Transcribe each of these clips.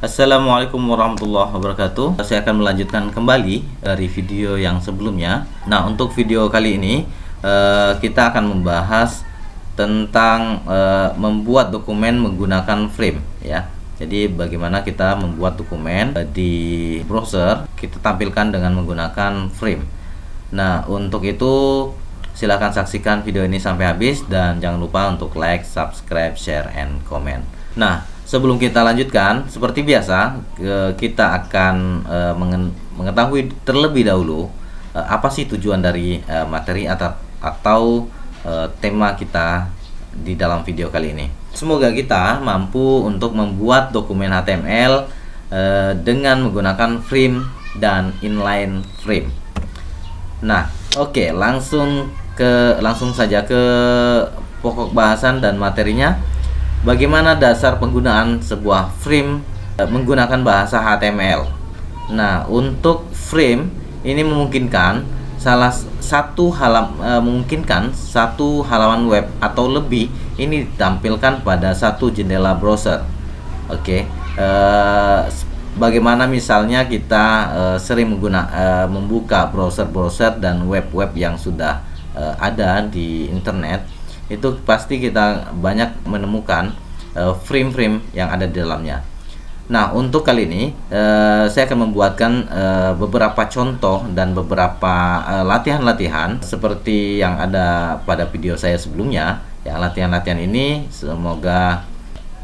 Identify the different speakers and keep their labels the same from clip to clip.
Speaker 1: Assalamualaikum warahmatullahi wabarakatuh. Saya akan melanjutkan kembali dari video yang sebelumnya. Nah, untuk video kali ini kita akan membahas tentang membuat dokumen menggunakan frame ya. Jadi bagaimana kita membuat dokumen di browser kita tampilkan dengan menggunakan frame. Nah, untuk itu silahkan saksikan video ini sampai habis dan jangan lupa untuk like, subscribe, share, and comment. Nah, sebelum kita lanjutkan, seperti biasa kita akan mengetahui terlebih dahulu apa sih tujuan dari materi atau tema kita di dalam video kali ini. Semoga kita mampu untuk membuat dokumen HTML dengan menggunakan frame dan inline frame. Nah, oke, langsung saja ke pokok bahasan dan materinya. Bagaimana dasar penggunaan sebuah frame menggunakan bahasa HTML? Nah, untuk frame ini memungkinkan satu halaman web atau lebih ini ditampilkan pada satu jendela browser. Oke, bagaimana misalnya kita sering membuka browser-browser dan web-web yang sudah ada di internet, itu pasti kita banyak menemukan frame-frame yang ada di dalamnya. Nah, untuk kali ini saya akan membuatkan beberapa contoh dan beberapa latihan-latihan seperti yang ada pada video saya sebelumnya. Yang latihan-latihan ini semoga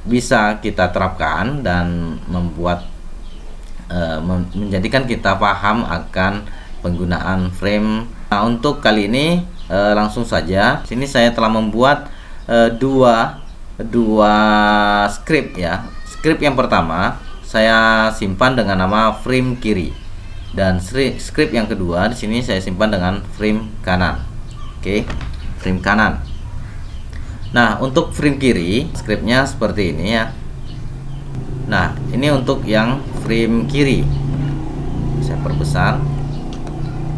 Speaker 1: bisa kita terapkan dan menjadikan kita paham akan penggunaan frame. Nah, untuk kali ini langsung saja. Sini saya telah membuat dua script ya. Script yang pertama saya simpan dengan nama frame kiri dan script yang kedua di sini saya simpan dengan frame kanan. Oke, frame kanan. Nah, untuk frame kiri scriptnya seperti ini ya. Nah, ini untuk yang frame kiri. Saya perbesar.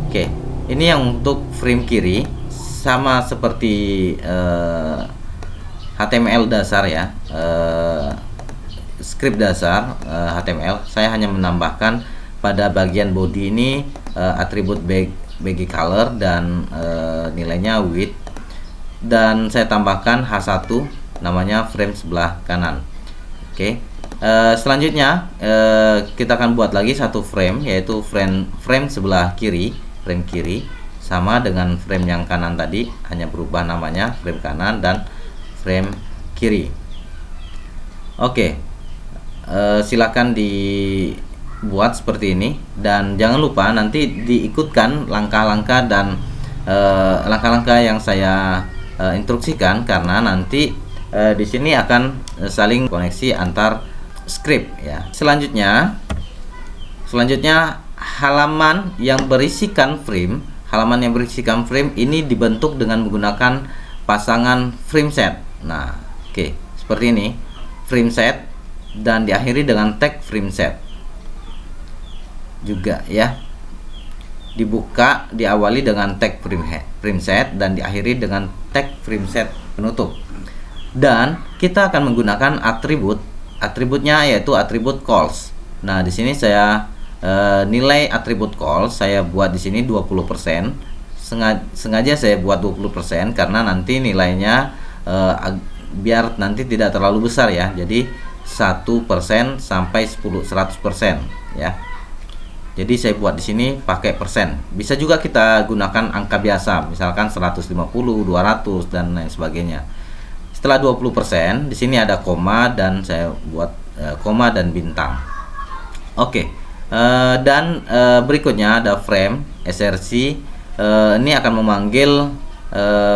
Speaker 1: Oke, ini yang untuk frame kiri sama seperti HTML dasar ya. Script dasar HTML, saya hanya menambahkan pada bagian body ini atribut bagi color dan nilainya width, dan saya tambahkan H1 namanya frame sebelah kanan. Oke. Selanjutnya kita akan buat lagi satu frame, yaitu frame sebelah kiri, frame kiri sama dengan frame yang kanan tadi, hanya berubah namanya frame kanan dan frame kiri. Oke, silakan dibuat seperti ini dan jangan lupa nanti diikutkan langkah-langkah dan langkah-langkah yang saya instruksikan, karena nanti di sini akan saling koneksi antar script ya. Selanjutnya halaman yang berisikan frame ini dibentuk dengan menggunakan pasangan frame set. Nah, oke, seperti ini frame set dan diakhiri dengan tag frame set juga ya. Diawali dengan tag frame set dan diakhiri dengan tag frame set penutup. Dan kita akan menggunakan atributnya yaitu atribut calls. Nah, di sini saya nilai atribut calls saya buat di sini 20%. Sengaja saya buat 20% karena nanti nilainya biar nanti tidak terlalu besar ya. Jadi 1% sampai 100% ya. Jadi saya buat di sini pakai persen. Bisa juga kita gunakan angka biasa, misalkan 150, 200 dan lain sebagainya. Setelah 20%, di sini ada koma dan saya buat koma dan bintang. Oke. Dan berikutnya ada frame src. Ini akan memanggil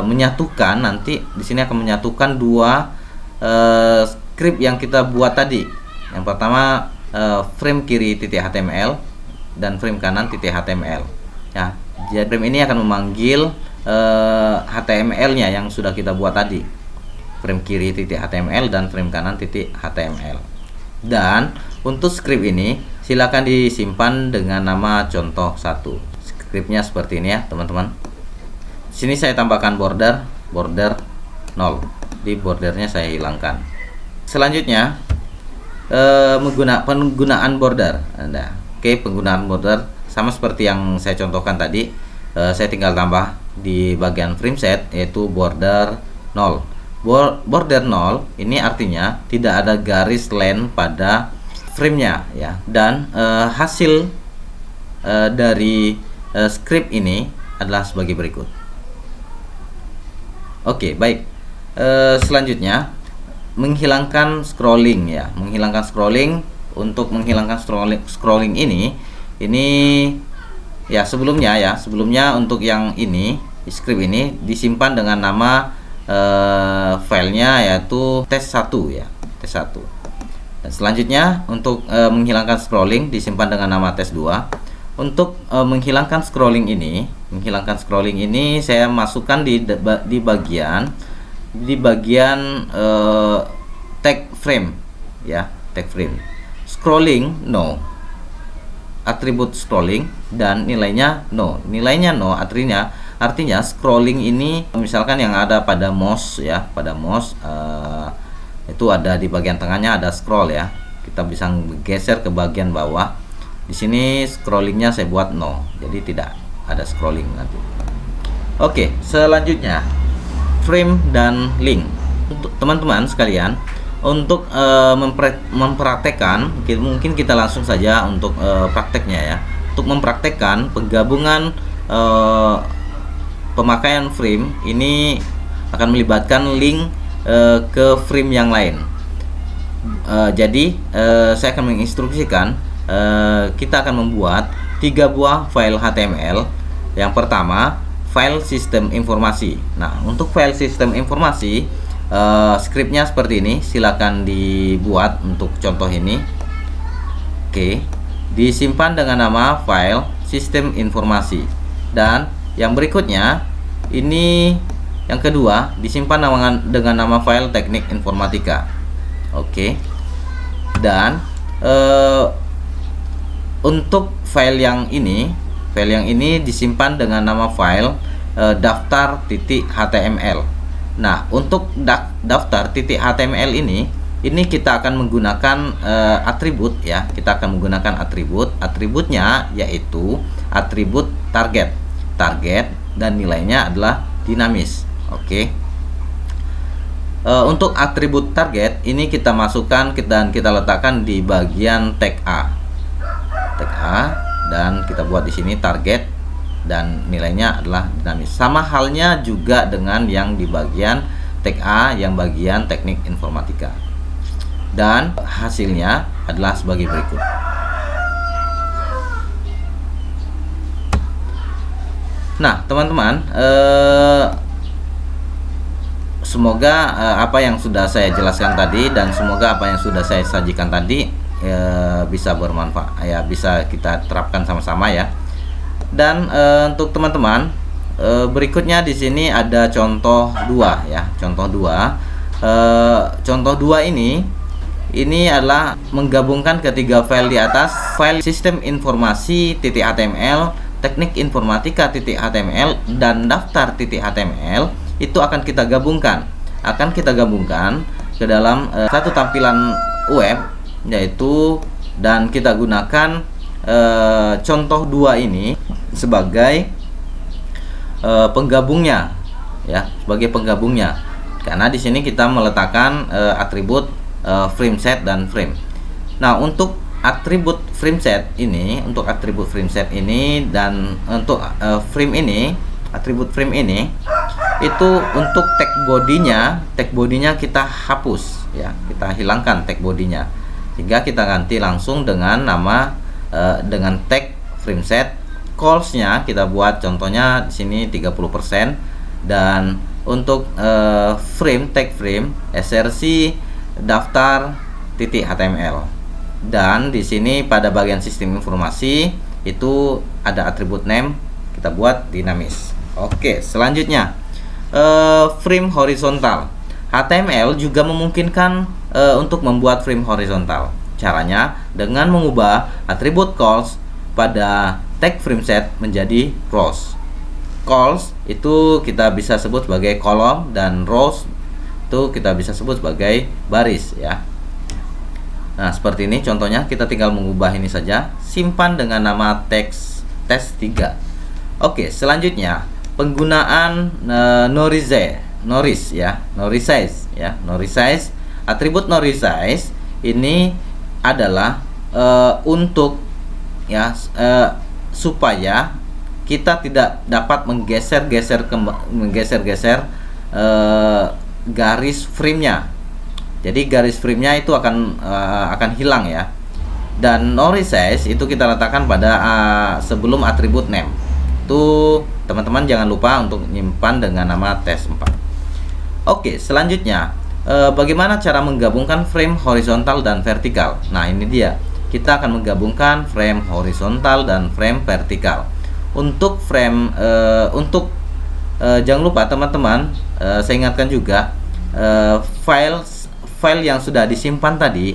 Speaker 1: menyatukan, nanti di sini akan menyatukan dua script yang kita buat tadi. Yang pertama frame kiri .html dan frame kanan .html ya. Jadi frame ini akan memanggil HTML-nya yang sudah kita buat tadi, frame kiri .html dan frame kanan .html. Dan untuk script ini silakan disimpan dengan nama contoh 1. Scriptnya seperti ini ya teman-teman. Sini saya tambahkan border 0. Di bordernya saya hilangkan. Selanjutnya penggunaan border. Nah, oke, penggunaan border sama seperti yang saya contohkan tadi. Saya tinggal tambah di bagian frame set, yaitu border 0. Border 0 ini artinya tidak ada garis line pada framenya ya. Dan hasil dari script ini adalah sebagai berikut. Oke, baik. Selanjutnya menghilangkan scrolling ya. Menghilangkan scrolling. Untuk menghilangkan scrolling ini ya, sebelumnya untuk yang ini, script ini disimpan dengan nama filenya yaitu tes1 ya, tes1. Dan selanjutnya untuk menghilangkan scrolling disimpan dengan nama tes2. Untuk menghilangkan scrolling ini, saya masukkan di bagian tag frame ya, tag frame. Scrolling no, atribut scrolling, dan nilainya no. Nilainya no artinya scrolling ini misalkan yang ada pada mouse ya, itu ada di bagian tengahnya ada scroll ya. Kita bisa geser ke bagian bawah. Di sini scrollingnya saya buat no, jadi tidak ada scrolling nanti. Oke, selanjutnya frame dan link. Untuk teman-teman sekalian, untuk mempraktekkan, mungkin kita langsung saja untuk prakteknya ya. Untuk mempraktekkan penggabungan pemakaian frame ini akan melibatkan link ke frame yang lain. Jadi saya akan menginstruksikan kita akan membuat 3 buah file HTML. Yang pertama, file sistem informasi. Nah, untuk file sistem informasi, scriptnya seperti ini. Silakan dibuat untuk contoh ini. Oke, disimpan dengan nama file sistem informasi. Dan yang berikutnya, ini yang kedua, disimpan dengan nama file teknik informatika. Oke, dan untuk file yang ini disimpan dengan nama file daftar.html. Nah, untuk daftar.html ini kita akan menggunakan atribut ya. Kita akan menggunakan atributnya yaitu atribut target, dan nilainya adalah dinamis. Oke. Untuk atribut target ini kita masukkan dan kita letakkan di bagian tag A. Dan kita buat di sini target dan nilainya adalah dinamis. Sama halnya juga dengan yang di bagian tag A yang bagian teknik informatika. Dan hasilnya adalah sebagai berikut. Nah, teman-teman, semoga apa yang sudah saya jelaskan tadi dan semoga apa yang sudah saya sajikan tadi bisa bermanfaat ya, bisa kita terapkan sama-sama ya. Dan untuk teman-teman, berikutnya di sini ada contoh 2 ya. Contoh 2 ini adalah menggabungkan ketiga file di atas, file sistem informasi .html, teknik informatika.html, dan daftar.html. Itu akan kita gabungkan ke dalam satu tampilan web, yaitu, dan kita gunakan contoh 2 ini sebagai penggabungnya ya, karena di sini kita meletakkan atribut frame set dan frame. Nah, untuk atribut frame set ini dan untuk atribut frame ini itu untuk tag bodinya kita hapus ya, kita hilangkan tag bodinya, sehingga kita ganti langsung dengan nama dengan tag frame set. Calls-nya kita buat contohnya di sini 30%, dan untuk tag frame src daftar.html, dan di sini pada bagian sistem informasi itu ada atribut name, kita buat dinamis. Oke, selanjutnya frame horizontal. HTML juga memungkinkan untuk membuat frame horizontal. Caranya dengan mengubah atribut calls pada tag frame set menjadi rows. Calls itu kita bisa sebut sebagai kolom, dan rows itu kita bisa sebut sebagai baris ya. Nah, seperti ini contohnya, kita tinggal mengubah ini saja, simpan dengan nama teks test3. Oke, selanjutnya penggunaan noresize. Atribut noresize ini adalah untuk ya supaya kita tidak dapat menggeser-geser garis frame-nya. Jadi garis frame-nya itu akan hilang ya. Dan noresize itu kita letakkan pada sebelum atribut name. Itu teman-teman jangan lupa untuk menyimpan dengan nama test4. Oke, selanjutnya bagaimana cara menggabungkan frame horizontal dan vertikal? Nah, ini dia. Kita akan menggabungkan frame horizontal dan frame vertikal. Untuk frame jangan lupa teman-teman, saya ingatkan juga file yang sudah disimpan tadi,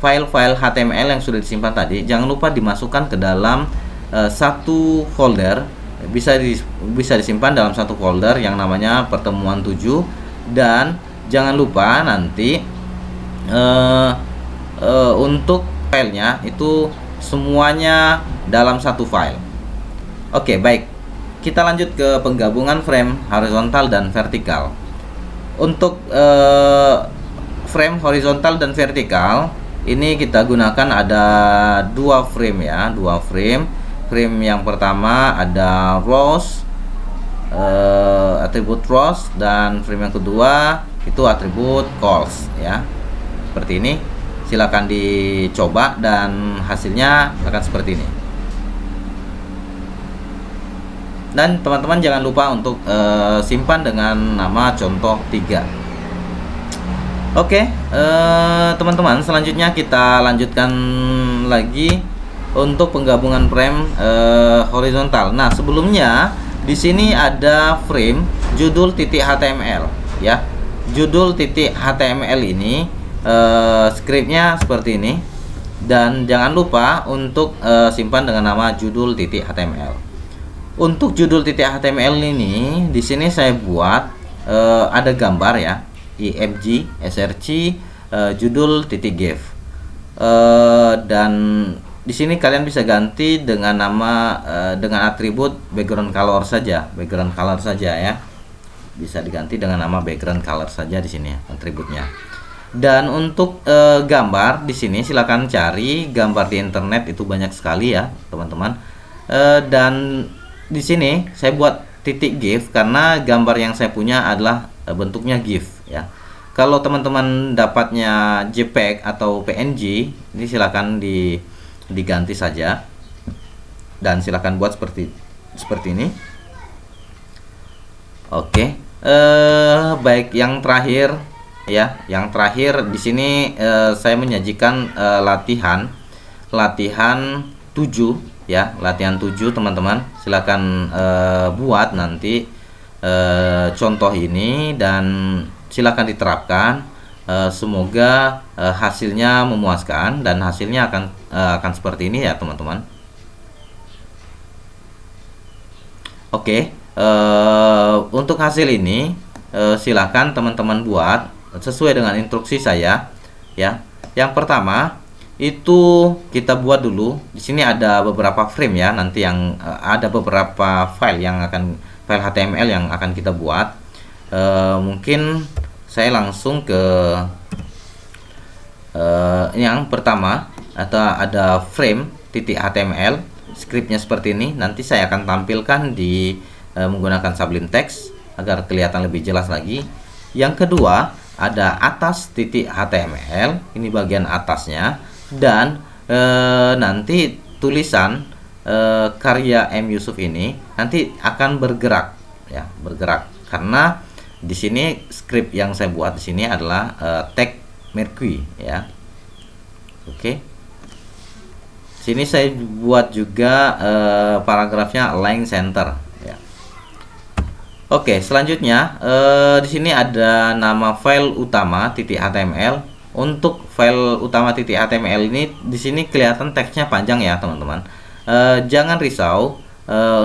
Speaker 1: file-file HTML yang sudah disimpan tadi, jangan lupa dimasukkan ke dalam satu folder. Bisa disimpan dalam satu folder yang namanya pertemuan 7, dan jangan lupa nanti untuk filenya itu semuanya dalam satu file. Oke, baik. Kita lanjut ke penggabungan frame horizontal dan vertikal. Untuk frame horizontal dan vertikal ini kita gunakan ada dua frame ya, frame yang pertama ada rows, atribut rows, dan frame yang kedua itu atribut calls ya, seperti ini. Silakan dicoba dan hasilnya akan seperti ini. Dan teman-teman jangan lupa untuk simpan dengan nama contoh 3. Oke, teman-teman, selanjutnya kita lanjutkan lagi untuk penggabungan frame horizontal. Nah, sebelumnya di sini ada frame judul.html ya. Judul.html ini scriptnya seperti ini, dan jangan lupa untuk simpan dengan nama judul.html. Untuk judul.html ini di sini saya buat ada gambar ya, img src judul.gif, dan di sini kalian bisa ganti dengan nama dengan atribut background color saja, ya. Bisa diganti dengan nama background color saja di sini atributnya. Dan untuk gambar di sini silakan cari gambar di internet, itu banyak sekali ya teman-teman. Dan di sini saya buat titik GIF karena gambar yang saya punya adalah bentuknya GIF ya. Kalau teman-teman dapatnya JPEG atau PNG, ini silakan diganti saja, dan silakan buat seperti ini. Oke, baik, yang terakhir ya, di sini saya menyajikan latihan 7 ya, latihan 7 teman-teman. Silakan buat nanti contoh ini dan silakan diterapkan. Semoga hasilnya memuaskan, dan hasilnya akan seperti ini ya teman-teman. Oke, untuk hasil ini silakan teman-teman buat sesuai dengan instruksi saya ya. Yang pertama itu kita buat dulu. Di sini ada beberapa frame ya, nanti yang ada beberapa file HTML yang akan kita buat. Mungkin saya langsung ke yang pertama, atau ada frame.html, scriptnya seperti ini. Nanti saya akan tampilkan menggunakan Sublime Text agar kelihatan lebih jelas lagi. Yang kedua ada atas.html, ini bagian atasnya, dan nanti tulisan karya M. Yusuf ini nanti akan bergerak ya, karena di sini script yang saya buat di sini adalah tag Mercury ya. Oke, sini saya buat juga paragrafnya align center ya. Oke, selanjutnya di sini ada nama file utama.html. Untuk file utama.html ini di sini kelihatan teksnya panjang ya teman-teman. Jangan risau,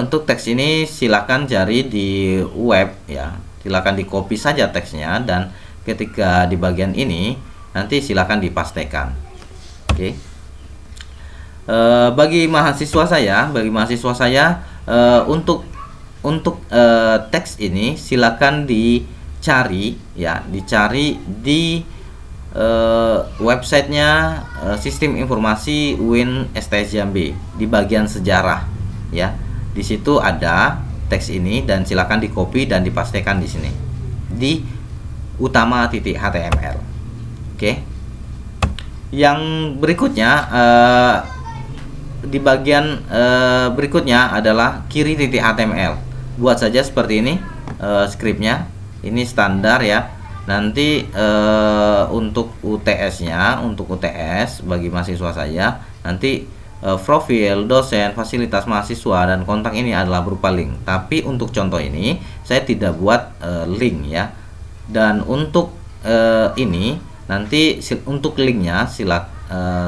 Speaker 1: untuk teks ini silakan cari di web ya. Silakan di copy saja teksnya, dan ketika di bagian ini nanti silakan dipastekan. Oke. Bagi mahasiswa saya, untuk teks ini silakan dicari ya, di websitenya Sistem Informasi UIN STS Jambi di bagian sejarah ya. Di situ ada teks ini dan silakan di-copy dan dipastekan di sini di utama.html. Oke. Yang berikutnya di bagian berikutnya adalah kiri.html. Buat saja seperti ini skripnya. Ini standar ya. Nanti untuk UTS-nya, untuk UTS bagi mahasiswa saya, nanti profil, dosen, fasilitas mahasiswa, dan kontak ini adalah berupa link. Tapi untuk contoh ini saya tidak buat link ya. Dan untuk ini nanti untuk linknya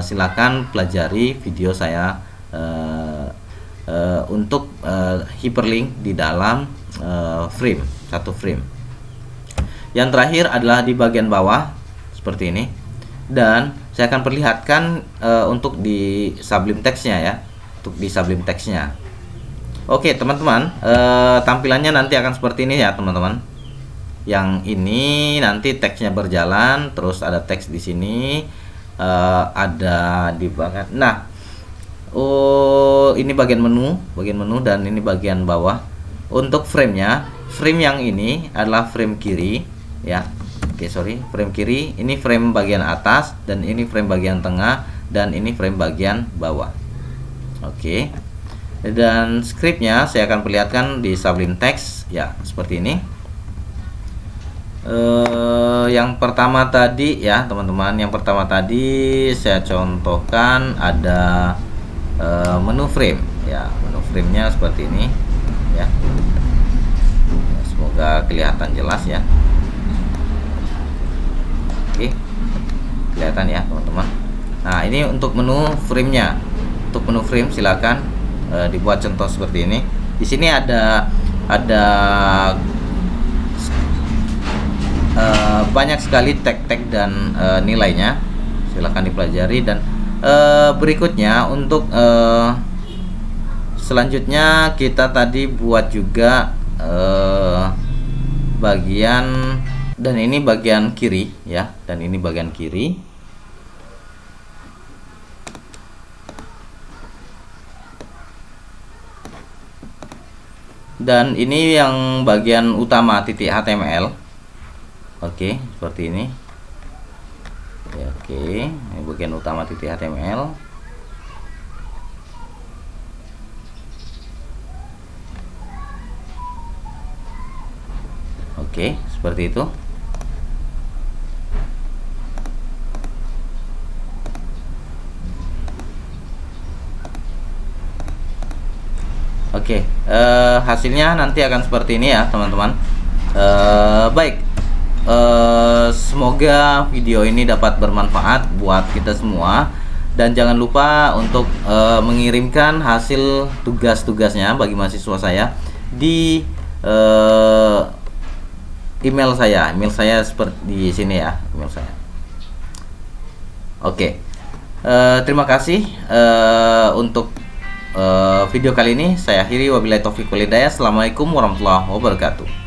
Speaker 1: silakan pelajari video saya untuk hyperlink di dalam frame, satu frame. Yang terakhir adalah di bagian bawah seperti ini, dan saya akan perlihatkan untuk di Sublime Text-nya ya, untuk di Sublime Text-nya. Oke teman-teman, tampilannya nanti akan seperti ini ya teman-teman. Yang ini nanti teksnya berjalan, terus ada teks di sini, ada di bagian. Nah, ini bagian menu dan ini bagian bawah. Untuk frame-nya, frame yang ini adalah frame kiri ya. Oke, frame kiri, ini frame bagian atas, dan ini frame bagian tengah, dan ini frame bagian bawah. Oke. Dan scriptnya saya akan perlihatkan di Sublime Text ya, seperti ini. Yang pertama tadi ya teman-teman, yang pertama tadi saya contohkan ada menu frame ya. Menu frame-nya seperti ini ya. Semoga kelihatan jelas ya. Oke, kelihatan ya teman-teman. Nah, ini untuk menu frame-nya. Untuk menu frame silakan dibuat contoh seperti ini. Di sini ada banyak sekali tag-tag dan nilainya. Silakan dipelajari. Dan berikutnya untuk selanjutnya kita tadi buat juga bagian, dan ini bagian kiri ya, dan ini bagian kiri. Dan ini yang bagian utama .html. Oke, seperti ini ya. Oke, ini bagian utama .html. Oke, seperti itu. Oke, hasilnya nanti akan seperti ini ya teman-teman. Baik, semoga video ini dapat bermanfaat buat kita semua, dan jangan lupa untuk mengirimkan hasil tugas-tugasnya bagi mahasiswa saya di email saya seperti di sini ya, email saya. Oke, terima kasih untuk video kali ini. Saya akhiri, wabillahi taufiq wal hidayah. Assalamualaikum warahmatullahi wabarakatuh.